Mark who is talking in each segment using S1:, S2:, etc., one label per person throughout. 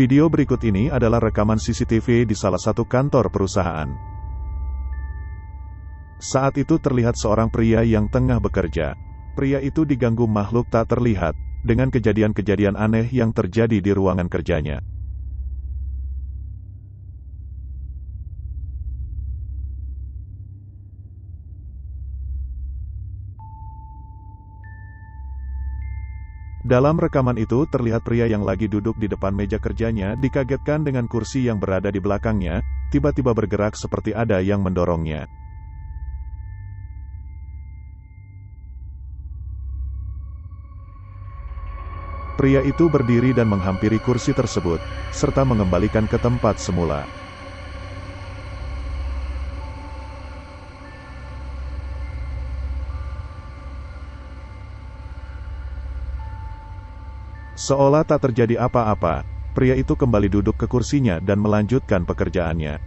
S1: Video berikut ini adalah rekaman CCTV di salah satu kantor perusahaan. Saat itu terlihat seorang pria yang tengah bekerja. Pria itu diganggu makhluk tak terlihat, dengan kejadian-kejadian aneh yang terjadi di ruangan kerjanya. Dalam rekaman itu terlihat pria yang lagi duduk di depan meja kerjanya dikagetkan dengan kursi yang berada di belakangnya, tiba-tiba bergerak seperti ada yang mendorongnya. Pria itu berdiri dan menghampiri kursi tersebut, serta mengembalikan ke tempat semula. Seolah tak terjadi apa-apa, pria itu kembali duduk ke kursinya dan melanjutkan pekerjaannya.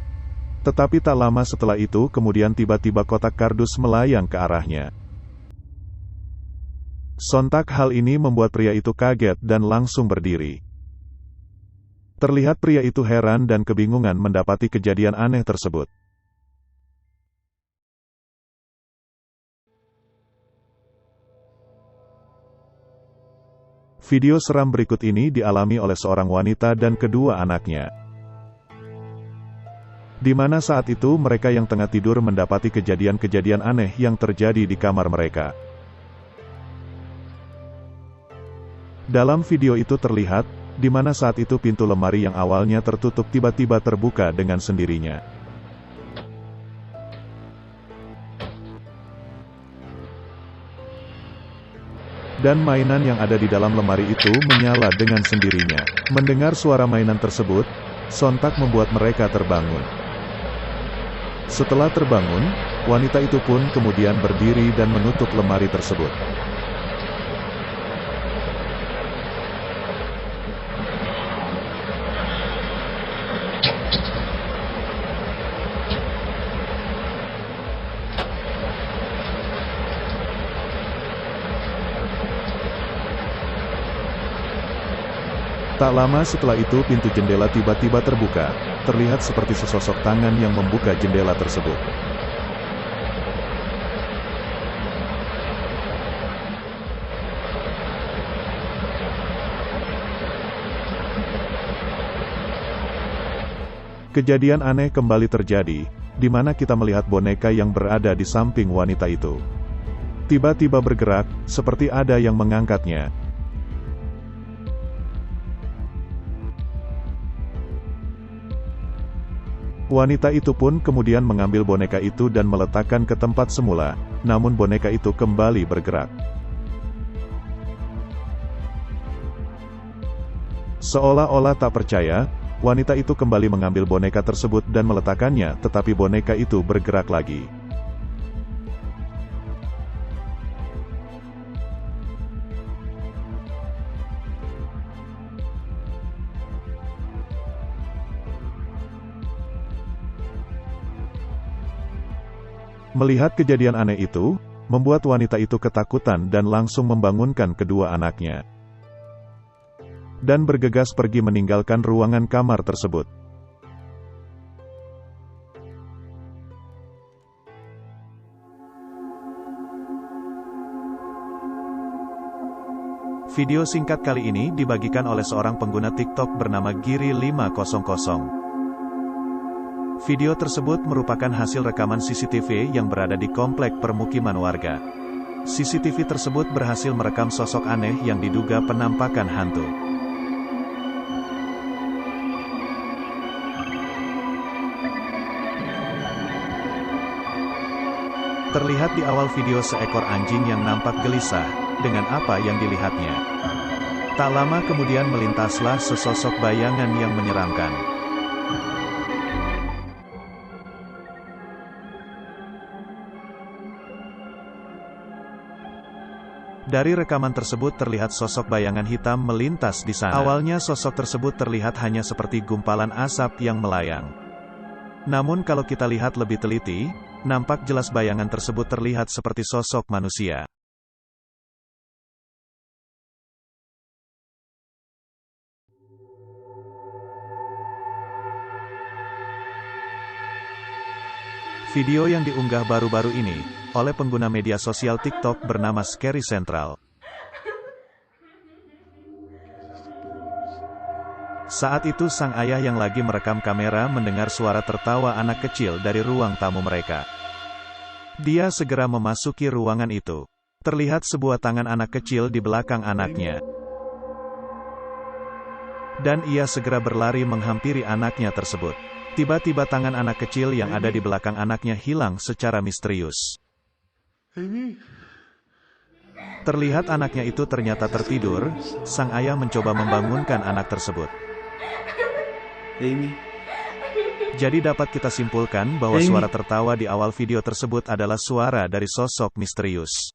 S1: Tetapi tak lama setelah itu kemudian tiba-tiba kotak kardus melayang ke arahnya. Sontak hal ini membuat pria itu kaget dan langsung berdiri. Terlihat pria itu heran dan kebingungan mendapati kejadian aneh tersebut. Video seram berikut ini dialami oleh seorang wanita dan kedua anaknya. Di mana saat itu mereka yang tengah tidur mendapati kejadian-kejadian aneh yang terjadi di kamar mereka. Dalam video itu terlihat, di mana saat itu pintu lemari yang awalnya tertutup tiba-tiba terbuka dengan sendirinya. Dan mainan yang ada di dalam lemari itu menyala dengan sendirinya. Mendengar suara mainan tersebut, sontak membuat mereka terbangun. Setelah terbangun, wanita itu pun kemudian berdiri dan menutup lemari tersebut. Tak lama setelah itu pintu jendela tiba-tiba terbuka, terlihat seperti sesosok tangan yang membuka jendela tersebut. Kejadian aneh kembali terjadi, di mana kita melihat boneka yang berada di samping wanita itu. Tiba-tiba bergerak, seperti ada yang mengangkatnya. Wanita itu pun kemudian mengambil boneka itu dan meletakkan ke tempat semula, namun boneka itu kembali bergerak. Seolah-olah tak percaya, wanita itu kembali mengambil boneka tersebut dan meletakkannya, tetapi boneka itu bergerak lagi. Melihat kejadian aneh itu, membuat wanita itu ketakutan dan langsung membangunkan kedua anaknya. Dan bergegas pergi meninggalkan ruangan kamar tersebut. Video singkat kali ini dibagikan oleh seorang pengguna TikTok bernama Giri500. Video tersebut merupakan hasil rekaman CCTV yang berada di komplek permukiman warga. CCTV tersebut berhasil merekam sosok aneh yang diduga penampakan hantu. Terlihat di awal video seekor anjing yang nampak gelisah dengan apa yang dilihatnya. Tak lama kemudian melintaslah sesosok bayangan yang menyeramkan. Dari rekaman tersebut terlihat sosok bayangan hitam melintas di sana. Awalnya sosok tersebut terlihat hanya seperti gumpalan asap yang melayang. Namun kalau kita lihat lebih teliti, nampak jelas bayangan tersebut terlihat seperti sosok manusia. Video yang diunggah baru-baru ini, oleh pengguna media sosial TikTok bernama Scary Central. Saat itu sang ayah yang lagi merekam kamera mendengar suara tertawa anak kecil dari ruang tamu mereka. Dia segera memasuki ruangan itu. Terlihat sebuah tangan anak kecil di belakang anaknya. Dan ia segera berlari menghampiri anaknya tersebut. Tiba-tiba tangan anak kecil yang ada di belakang anaknya hilang secara misterius. Terlihat anaknya itu ternyata tertidur. Sang ayah mencoba membangunkan anak tersebut. Jadi dapat kita simpulkan bahwa suara tertawa di awal video tersebut adalah suara dari sosok misterius.